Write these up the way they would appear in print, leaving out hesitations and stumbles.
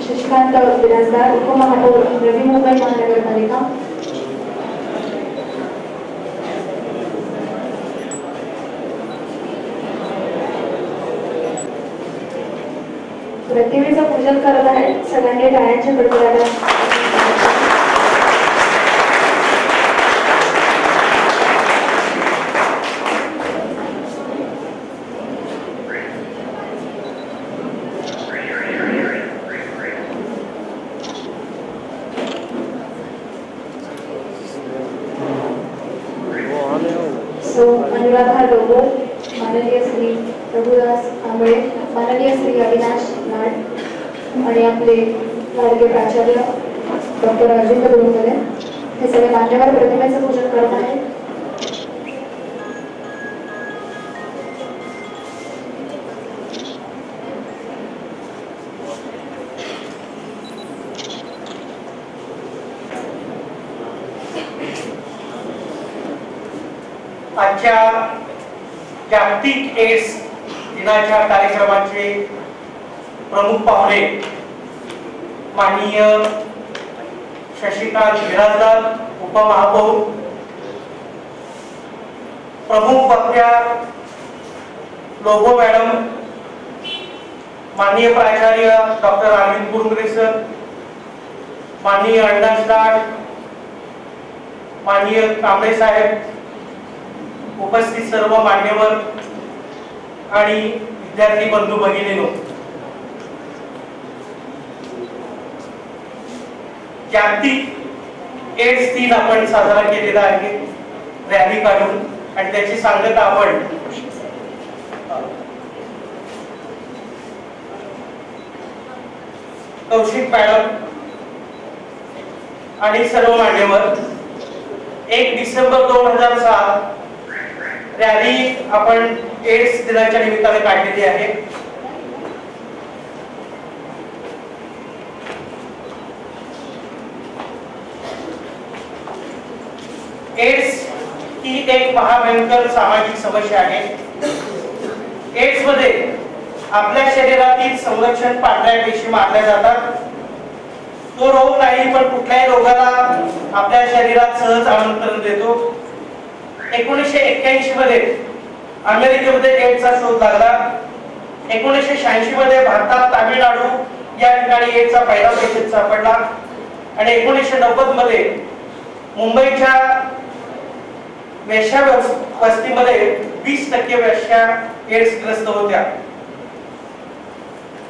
शशिकांत बिराजदार, उपमहापौर नवी मुंबई महानगरपालिका। प्रतिमेचं पूजन करत आहेत, सगळ्यांनी टाळ्यांच्या गडगडाटात अनुराधा डोंगर, माननीय श्री रघुदास आंबळे, माननीय श्री अविनाश नाड आणि आपले लाडके प्राचार्य डॉक्टर अरविंद गुरुंगले हे सगळे मान्यवर प्रतिमेचं पूजन करत आहेत। आजच्या जागतिक एड्स दिनाच्या कार्यक्रमाचे प्रमुख पाहुणे माननीय शशिकांत बिराजदार, उपमहापौर, प्रमुख वक्त्या लोगो मॅडम, माननीय प्राचार्य डॉक्टर अरविंद गुरुंगले सर, माननीय अविनाश नाड, माननीय कांबळे साहेब, उपस्थित सर्व मान्यवर आणि विद्यार्थी बंधू भगिनींनो, जागतिक एड्स दिन आपण साजरा केलेला आहे रॅली काढून, आणि त्याची सांगता आपण कौशिक मॅडम आणि सर्व मान्यवर 1 डिसेंबर 2007 रॅली आपण एड्स दिनाच्या निमित्ताने काढलेली आहे। एड्स ही एक महाभयंकर सामाजिक समस्या आहे। एड्स मध्ये आपल्या शरीरातील संरक्षण पांढऱ्या पेशी मारल्या जातात। तो रोग नाही, पण कुठल्याही रोगाला आपल्या शरीरात सहज आमंत्रण देतो। 1981 मध्ये अमेरिकेमध्ये एड्सचा शोध लागला। 1986 मध्ये भारतात तामिळनाडू या ठिकाणी एड्सचा पहिला पेशंट सापडला आणि 1990 मध्ये मुंबईच्या वेश्या वस्तीमध्ये 20% वेश्या एड्सग्रस्त होत्या।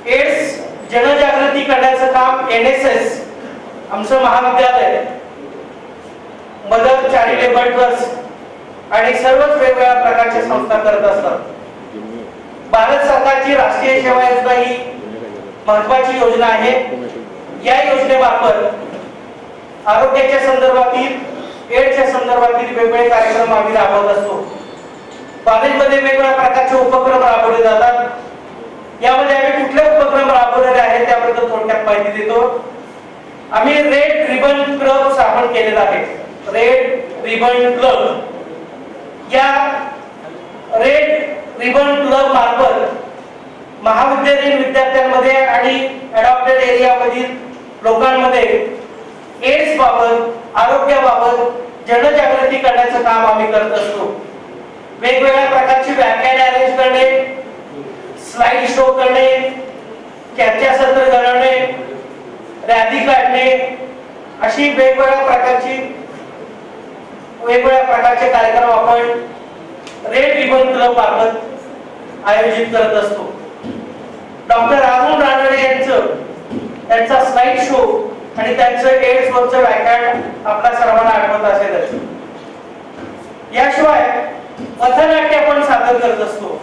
एड्स जनजागृती करण्याचं काम NSS, आमचं महाविद्यालय, मदर चॅरिटेबल ट्रस्ट आणि सर्वच वेगवेगळ्या प्रकारच्या संस्था करत असतात। भारत सरकारची राष्ट्रीय सेवा योजना ही महत्त्वाची योजना आहे। या योजनेमार्फत आरोग्याच्या संदर्भातील, एड्सच्या संदर्भातील वेगवेगळे कार्यक्रम आम्ही राबवत असतो। कॉलेजमध्ये वेगवेगळ्या प्रकारचे उपक्रम राबवले जातात। यामध्ये आम्ही कुठले उपक्रम राबवलेले आहेत त्याबद्दल थोडक्यात माहिती देतो। आम्ही रेड रिबन क्लब स्थापन केलेला आहे। रेड रिबन क्लब, या रेड रिबन क्लब मार्फत महाविद्यालयीन विद्यार्थ्यांमध्ये आणि अडॉप्टेड एरियामधील लोकांमध्ये एड्स बाबत, आरोग्याबाबत जनजागृती करण्याचं काम आम्ही करत असतो। वेगवेगळ्या प्रकारची व्याख्याने अरेंज करणे, स्लाइड शो करणे, चर्चासत्र करणे, रॅली काढणे, अशी वेगवेगळ्या प्रकारचे कार्यक्रम आपण रेड रिबन क्लब मार्फत आयोजित करत असतो। डॉक्टर राहुल रानडे यांचा स्लाइड शो आणि त्यांचं एड्स वरचं व्याख्यान आपल्या सर्वांना आठवत असेलच। याशिवाय पथनाट्य आपण सादर करत असतो।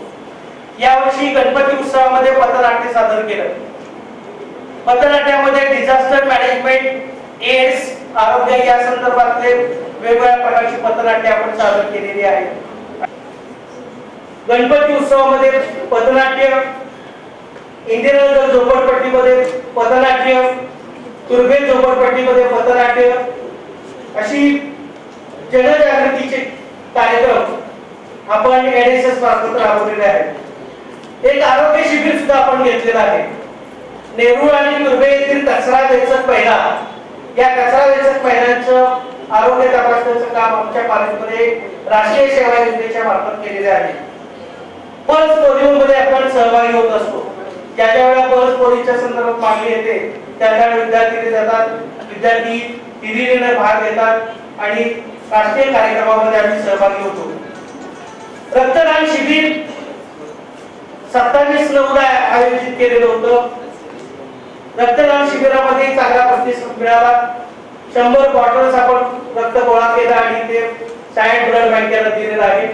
यावर्षी गणपती उत्सवामध्ये पथनाट्य सादर केलं। पथनाट्यामध्ये डिझास्टर मॅनेजमेंट, एड्स, आरोग्य या संदर्भातले वेगवेगळ्या प्रकारची पथनाट्य आपण सादर केलेली आहेत। गणपती उत्सवामध्ये पथनाट्य, इंदिरा झोपडपट्टीमध्ये पथनाट्य, तुर्भे झोपडपट्टीमध्ये पथनाट्य, अशी जनजागृतीचे कार्यक्रम आपण NSS मार्फत राबवलेले आहेत। एक आरोग्य शिबिर सुद्धा आपण घेतलेलं आहे। नेरूळ आणि तुर्भे येथील कचरा वेचक पहिला या कचरा वेचक पहिल्यांचं आरोग्य तपासण्याचं काम आमच्या कॉलेजमध्ये राष्ट्रीय सेवा योजनेच्या मार्फत केलेले आहे. पल्स पोलिओमध्ये आपण सहभागी होत असतो. ज्या वेळेला पल्स पोलिओच्या संदर्भात मागणी येते त्या विद्यार्थी जातात, विद्यार्थी तिरीने भाग घेतात आणि राष्ट्रीय कार्यक्रमामध्ये आम्ही सहभागी होतो. रक्तदान शिबिर 27/9 आयोजित केलेलं होतं. रक्तदान शिबिरामध्ये चांगला प्रतिसाद मिळाला. 100 बॉटल्स आपण रक्त गोळा केला आणि ते सायंट ब्लड बँकेला दिलेलं आहे.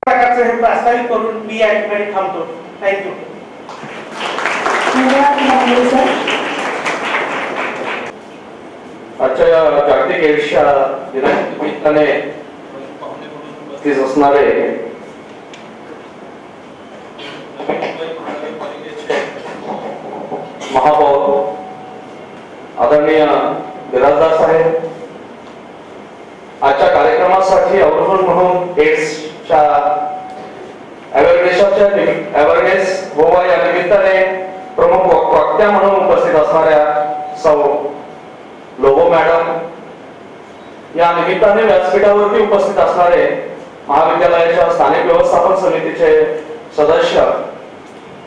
प्रकारचं हे प्रास्ताविक करून मी या ठिकाणी थांबतो. थँक्यू. आजच्या या जागतिक एड्सच्या दिनाच्या निमित्ताने असणारे महापौर आदरणीय बिराजदार साहेब, आजच्या कार्यक्रमासाठी आवर्जून म्हणून एड्सच्या अवेअरनेस व्हावा या निमित्ताने प्रमुख वक्त्या म्हणून उपस्थित असणाऱ्या सौ लोबो मॅडम, या निमित्ताने व्यासपीठावरती उपस्थित असणारे महाविद्यालयाच्या स्थानिक व्यवस्थापन समितीचे सदस्य,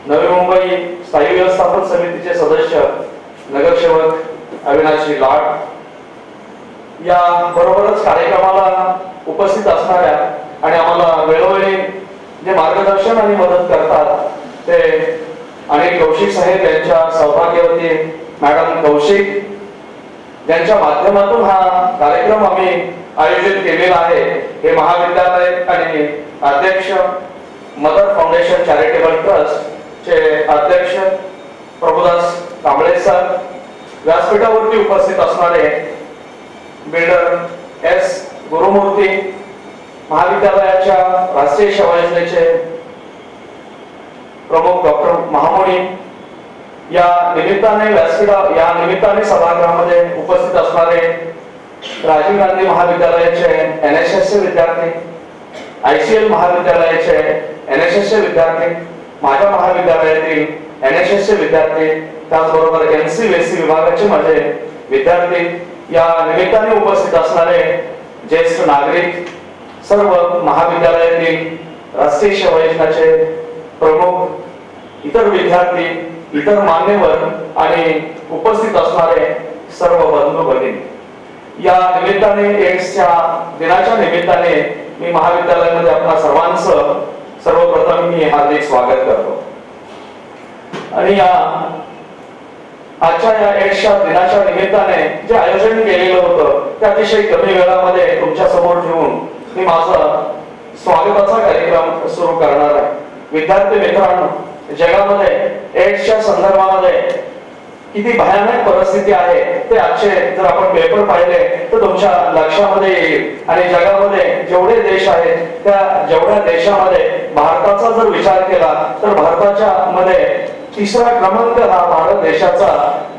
नवी मुंबई स्थायी व्यवस्थापन समितीचे सदस्य नगरसेवक अविनाशी लाड, या बरोबरच कार्यक्रमाला उपस्थित असणाऱ्या आणि आम्हाला वेळोवेळी जे मार्गदर्शन आणि मदत करतात ते अनिल कौशिक साहेब यांच्या सौभाग्यवती मॅडम कौशिक, ज्यांच्या माध्यमातून हा कार्यक्रम आम्ही आयोजित केलेला आहे. हे महाविद्यालय आणि अध्यक्ष मदर फाउंडेशन चॅरिटेबल ट्रस्ट चे अध्यक्ष प्रभुदास कांबळे सर, व्यासपीठावरती उपस्थित असणारे बिल्डर एस गुरुमूर्ती, महाविद्यालयाच्या राष्ट्रीय सेवा योजनेचे प्रमुख डॉक्टर महामुनी, या निमित्ताने सभागृहामध्ये उपस्थित असणारे राजीव गांधी महाविद्यालयाचे NSS चे विद्यार्थी, ICL महाविद्यालयाचे NSS चे विद्यार्थी, माझ्या महाविद्यालयातील NSS चे विद्यार्थी, त्याचबरोबर NC-VC विभागाचे माझे विद्यार्थी, या निमित्ताने उपस्थित असणारे ज्येष्ठ नागरिक, सर्व महाविद्यालयातील राष्ट्रीय सेवा योजनेचे प्रमुख, इतर विद्यार्थी, इतर मान्यवर आणि उपस्थित असणारे सर्व बंधू भगिनी, या निमित्ताने एड्सच्या दिनाच्या निमित्ताने मी महाविद्यालयामध्ये आपल्या सर्वांचं सर्वप्रथम मी हार्दिक स्वागत करतो. आणि आजच्या या एड्सच्या दिनाच्या निमित्ताने जे आयोजन केलेलं होतं ते अतिशय कमी वेळामध्ये तुमच्या समोर ठेवून मी माझा स्वागताचा कार्यक्रम सुरू करणार आहे. विद्यार्थी मित्रांनो, जगामध्ये एड्सच्या संदर्भामध्ये किती भयानक परिस्थिती आहे ते आजचे जर आपण पेपर पाहिले तर तुमच्या लक्षामध्ये येईल. आणि जगामध्ये जेवढे देश आहेत त्या जेवढ्या देशामध्ये भारताचा जर विचार केला तर भारताच्या मध्ये 3रा क्रमांक हा भारत देशाचा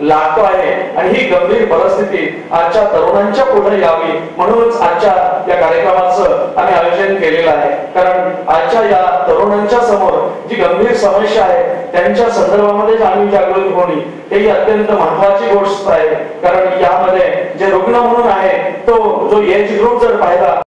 लागतो आहे. आणि ही गंभीर परिस्थिती आजच्या तरुणांच्या पुढे यावी म्हणूनच आजच्या या कार्यक्रमाचं आम्ही आयोजन केलेलं आहे. कारण आजच्या या तरुणांच्या समोर जी गंभीर समस्या आहे त्यांच्या संदर्भामध्ये जाणीव जागृती होणे ही अत्यंत महत्वाची गोष्ट आहे. कारण यामध्ये जे रुग्ण म्हणून आहे तो जो एज ग्रुप जर पाहिला